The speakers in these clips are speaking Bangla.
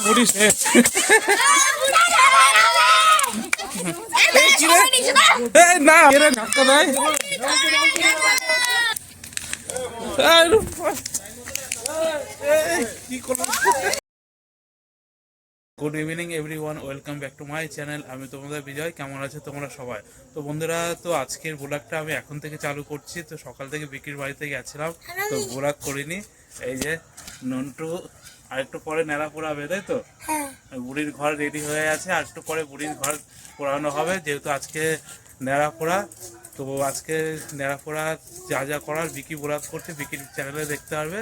বুড়ি শেষ। না এরা ধাক্কা দেয়। Good evening everyone, welcome back to my channel. আমি তোমাদের বিজয়। কেমন আছে তোমরা সবাই? তো বন্ধুরা, তো আজকের ব্লগটা আমি এখন থেকে চালু করছি। তো সকাল থেকে বিকির বাড়িতে গেছিলাম, তো ব্লগ করিনি। এই যে নন্টু আরেকটু পরে নেড়া পোড়াবে, তাই তো? বুড়ির ঘর রেডি হয়ে আছে, আর একটু পরে বুড়ির ঘর পোড়ানো হবে, যেহেতু আজকে নেড়া পোড়া। তো আজকে নেড়া পোড়া যা যা করার বিকি ব্লগ করছে, বিকির চ্যানেলে দেখতে পারবে।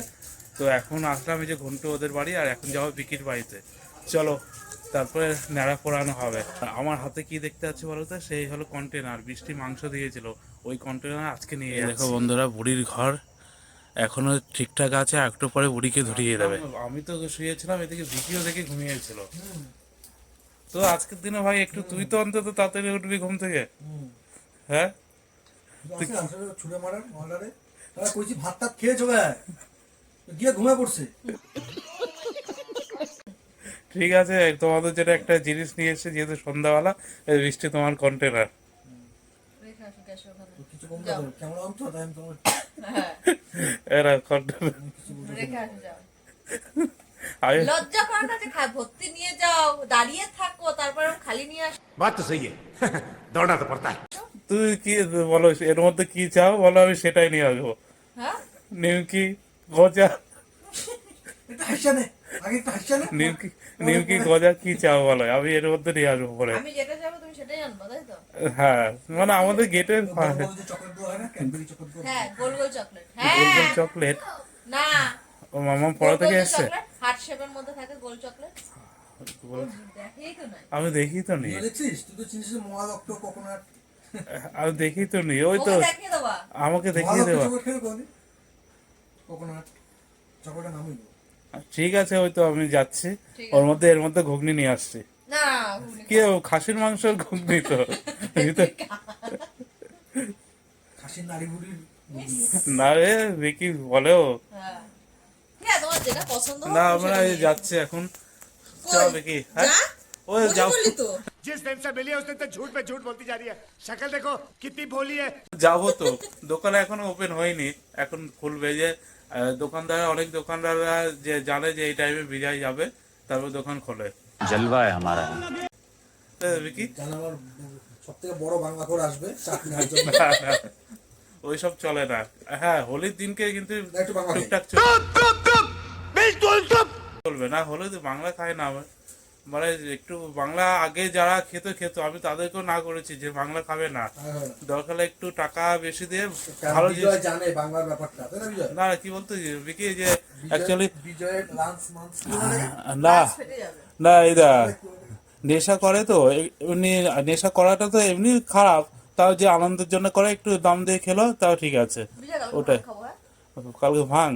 তো এখন আসলাম এই যে ঘন্টু ওদের বাড়ি, আর এখন যাবো বিকির বাড়িতে। চলো, তারপরে নেড়া পোড়ানো হবে। আমার হাতে কি দেখতে পাচ্ছি বলো তো? সেই হলো কন্টেনার। বৃষ্টি মাংস দিয়েছিল, ওই কন্টেনার আজকে নিয়ে দেখো বন্ধুরা, বুড়ির ঘর এখনো ঠিকঠাক আছে, আর একটু পরে বুড়িকে ধরিয়ে দেবে। আমি তো শুয়েছিলাম, এদিকে ভিডিও দেখে ঘুমিয়েছিল। তো আজকের দিনে ভাই একটু তুই তো অন্তত তাড়াতাড়ি উঠবি ঘুম থেকে। হ্যাঁ, ছুড়ে মারার মহলারে তারা কইছি ভাত টাত খেয়ে চলে গিয়ে ঘুমিয়ে পড়ছে। ঠিক আছে, তোমাদের যেটা একটা জিনিস নিয়ে এসেছে, যেহেতু সন্ধ্যাবেলা, এই বৃষ্টি তোমার কন্টেনার। কিছু কম না কেমন আম তো তাই আমি তোমার এরা কন্টেনার আমি লজ্জা করে না যে ভর্তি নিয়ে যাও, দাঁড়িয়ে থাকো, তারপরে খালি নিয়ে আসো। बात तो सही है दौड़ना तो पड़ता है। তুই কি বলো, এর মধ্যে কি চাও বলো, আমি সেটাই নিয়ে আসবো। হ্যাঁ, নিমকি, গজা, এটা হাসিয়ানে আগে একটা হাসিয়ানে নিমকি গজা কি চাও বলো, আমি এর মধ্যে নিয়ে আসবো পরে। আমি যেটা যাবো তুমি সেটাই আনবা, তাই তো? হ্যাঁ, মানে আমাদের গেটের যে চকলেট দেওয়া হয় না, ক্যাডবেরি চকলেট দেওয়া হ্যাঁ, গোল গোল চকলেট। গোল হ্যাঁ, চকলেট। না, ও মামা পড়া থেকে এসছে। হার্ট শেপের মধ্যে থাকে গোল চকলেট। দেখেই তো নাই। আমি দেখি তো নি, তুই দেখছিস? তুই তো চিনিস মহালক্ষ কোকোনাট আমি দেখি তো নি। ওই তো ওকে দেখিয়ে দেবা। আমাকে দেখিয়ে দেওয়া। চকলেট খেয়ে কোনি কোকোনাট চকলেটের নামই বল। ঠিক আছে, ওই তো আমি যাচ্ছি, ঠিক ওর মধ্যে এর মধ্যে ঘুগনি নিয়ে আসছি। না, কি ও খাসির মাংসের ঘুগনি তো? খাসির নাড়ি বুড়ির না রে, বিকি বলেও হ্যাঁ, হ্যাঁ, তোমার যেটা পছন্দ না। হয় আমরা সেটা এই নিয়ে যাচ্ছি এখন। চল বিকি, হ্যাঁ যা, ওই বুঝে যাও। বললি তো। जिस दिन से मिली है उसने तो झूठ पे झूठ बोलती जा रही है। शक्ल देखो कितनी भोली है। যাবো তো, দোকান এখনো ওপেন হয়নি, এখন খুলবে। যে দোকানদার, অনেক দোকানদাররা যে জানে যে এই টাইমে বিজয় যাবে, তারপর দোকান খোলে। जलवा है हमारा। বিকি জান আমার সব থেকে বড় বাংলা করে আসবে চাকরি নেওয়ার জন্য। ওইসব চলে না। হ্যাঁ, হোলির দিনকে কিন্তু একটু বাংলা খাই। টুকটাক চলবে না, হলে তো বাংলা খায় না। মানে একটু বাংলা আগে যারা খেত আমি তাদেরকেও না করেছি যে বাংলা খাবে না। দরকার হলে একটু টাকা বেশি দিয়ে ভালো জিনিস। বিজয় জানে বাংলার ব্যাপারটা, তাই না বিজয়? না, কি বলতে বিকি, যে অ্যাকচুয়ালি বিজয়ের লাঞ্চ মান্স না ফেটে যাবে। না, এরা নেশা করে তো এমনি। নেশা করাটা তো এমনি খারাপ, তাও যে আনন্দের জন্য করে, একটু দাম দিয়ে খেলো তাও ঠিক আছে। বুঝে গেল, ওটাই। খাবো, হ্যাঁ? কালকে ভাঙ,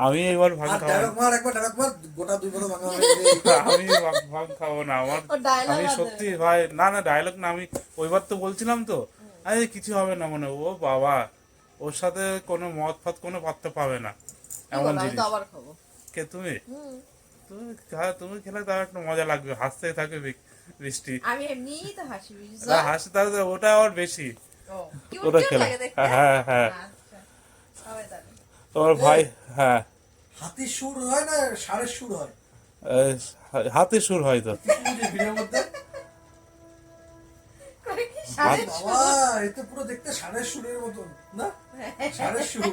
আমি এবার ভাঙ আর খাবো ডায়লগ না। মার একবার ডায়লগ মার গোটা দুই বছর বাংলা আমি ভাঙ খাবো না। আমার ও dialogue আমি আর সত্যি ভাই, না না ডায়লগ না, আমি ওইবার তো বলছিলাম তো, আরে কিছু হবে না মনে। ও বাবা, ওর সাথে কোনো মদ ফাত কোনো পাত্তা পাবে না, কি এমন বলো, আমি জিনিস। তো আবার খাবো। কে তুমি? তুমি খেলে তার একটু মজা লাগবে, হাসতে থাকে বৃষ্টি। আমি এমনিই তো হাসি, বুঝছো? না, হাসি তাহলে ওটা আবার বেশি। ও, cute ওটা cute খেলে। লাগে দেখতে। হ্যাঁ হ্যাঁ, আচ্ছা, হবে তাহলে। তোমার ভাই। হ্যাঁ, হাতির সুর হয় না ষাঁড়ের সুর হয়? হাতে সুর হয়তো। ভিডিওর মধ্যে করে কি সাড়ে বাবা এ তো পুরো দেখতে ষাঁড়ের সুরের মতন না? ষাঁড়ের সুর।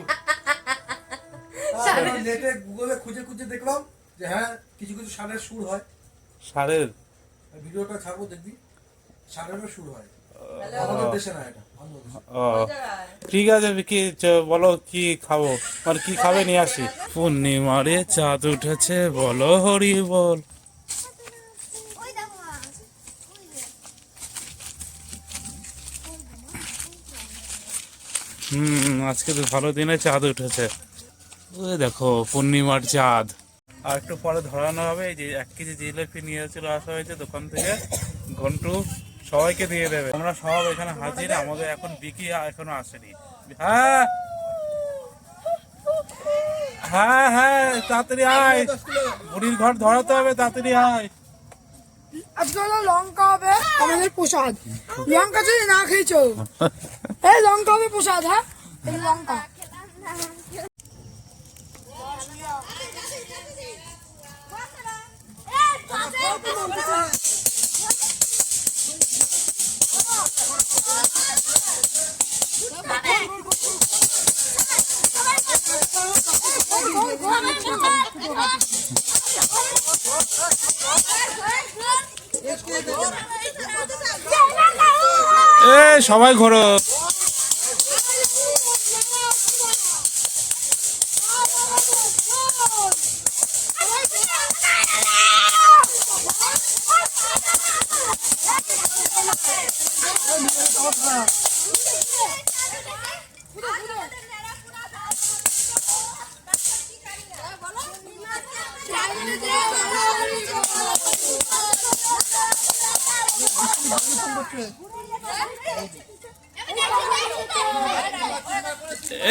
নেটে গুগলে খুঁজে খুঁজে দেখলাম যে হ্যাঁ কিছু কিছু ষাঁড়ের সুর হয়। ষাঁড়ের ভিডিওটা ছাড়বো দেখবি, ষাঁড়েরও সুর হয়। হ্যালো, আমাদের দেশে না, এটা অন্য দেশে। ও, জায়গায়। ঠিক আছে বিকি, বলো কি খাবো, মানে কি খাবে নিয়ে আসি। পূর্ণিমারে চাঁদ উঠেছে, বলো হরি বল। আজকে তো ভালো দিনে চাঁদ উঠেছে। ওই দেখো পূর্ণিমার চাঁদ। আর একটু পরে ধরানো হবে। এই যে 1 কেজি জিলাপি নিয়ে চলে আসা হয়েছে দোকান থেকে, ঘন্টু সবাইকে দিয়ে দেবে। আমরা সব এখানে হাজির, আমাদের এখন বিকি এখনো আসেনি। হ্যাঁ হ্যাঁ হ্যাঁ তাড়াতাড়ি আয়, বুড়ির ঘর ধরাতে হবে, তাড়াতাড়ি আয়। আজকে হলো লঙ্কা হবে আমাদের প্রসাদ। লঙ্কা যদি না খেয়েছো, এই লঙ্কা হবে প্রসাদ। হ্যাঁ, এই লঙ্কা। এ সবাই ঘোরো।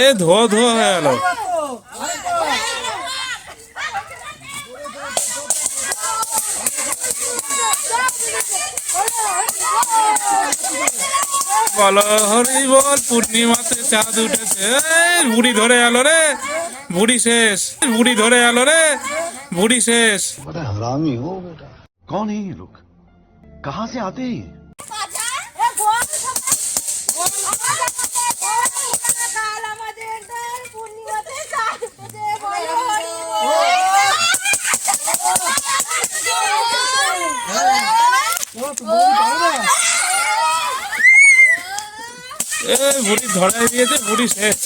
এ ধোয়া ধোয়া হয়ে গেল। বলো হরি বল, পূর্ণিমাতে চাঁদ উঠেছে। এই বুড়ি ধরে গেল রে, বুড়ি শেষ, বুড়ি ধরে গেল রে, বুড়ি শেষ। बड़ा हरामी हो बेटा। कौन है ये लोग, कहाँ से आते हैं ये? এ বুড়ি ধরাই দিয়েছে, বুড়ি শেষ।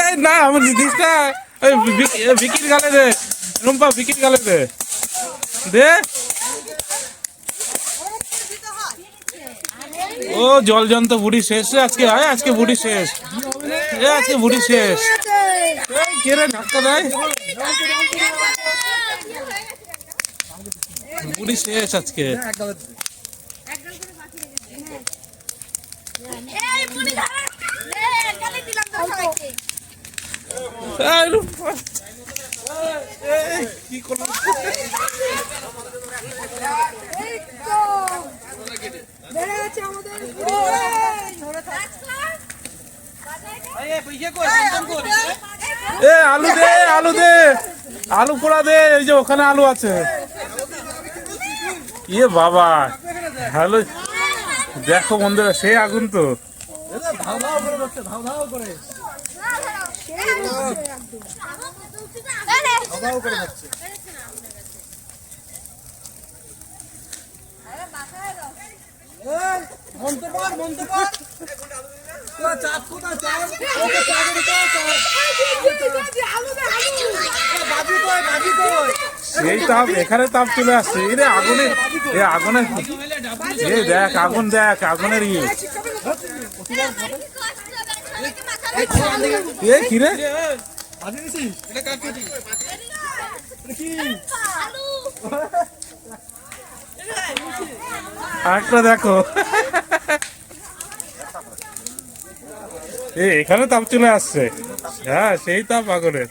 এই না আমার দিস না, বিকির গালে দে, রুম্পা বিকির গালে দে, দে। ও জল জন্ত বুড়ি শেষ রে আজকে। আয় আজকে বুড়ি শেষ, এ আজকে বুড়ি শেষ। এই কে রে ধাক্কা দেয়, বুড়ি শেষ আজকে। এই রুম্পা, এই কি করলো? এই তো বেড়ে গেছে আমাদের। এ আলু দে, আলু দে, আলু পোড়া দে, এই যে ওখানে আলু আছে। ইয়ে বাবা, হ্যালো, দেখো বন্ধুরা সেই আগুন তো। ধাও ধাও করে ধরছে, ধাও ধাও করে, ধাও ধাও করে ধরছে। এই, মনতে পার, মনতে পার। তোরা চাপ কোথায়, চাপ? ওকে চাপের উপর চাপ। বাজি কই, বাজি কই? সেই তাপ, এখানে তাপ চলে আসছে। এই রে আগুনে, এ আগুনের, এ দেখ আগুন, দেখ আগুনের ইয়ে। এ কি রে, বাজি দিছিস? এটা কার কেজি? এটা কি? আরেকটা দেখো। এখানে তাপ চলে আসছে। হ্যাঁ সেই তাপ আগুনের।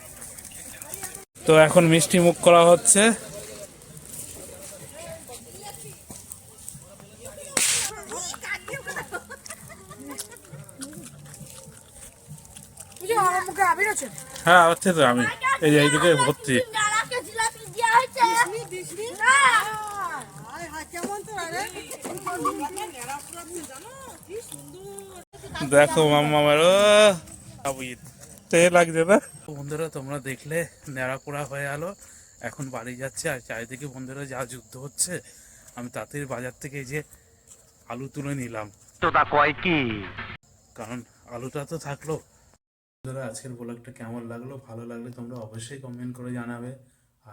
তো এখন মিষ্টি মুখ করা হচ্ছে। আমার মুখে আবির আছে। হ্যাঁ হচ্ছে তো, আমি এই যে এইদিকে ভর্তি। দেখো মামার তেল লাগছে না। বন্ধুরা তোমরা দেখলে ন্যাড়া পোড়া হয়ে গেল। এখন বাড়ি যাচ্ছে, আর চারিদিকে বন্ধুরা যা যুদ্ধ হচ্ছে। আমি তাড়াতাড়ি বাজার থেকে এই যে আলু তুলে নিলাম, কারণ আলুটা তো থাকলো। বন্ধুরা আজকের ব্লগটা কেমন লাগলো, ভালো লাগলে তোমরা অবশ্যই কমেন্ট করে জানাবে,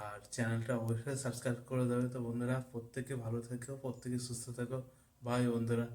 আর চ্যানেলটা অবশ্যই সাবস্ক্রাইব করে দেবে। তো বন্ধুরা প্রত্যেকে ভালো থেকো, প্রত্যেকে সুস্থ থেকো। বাই বন্ধুরা।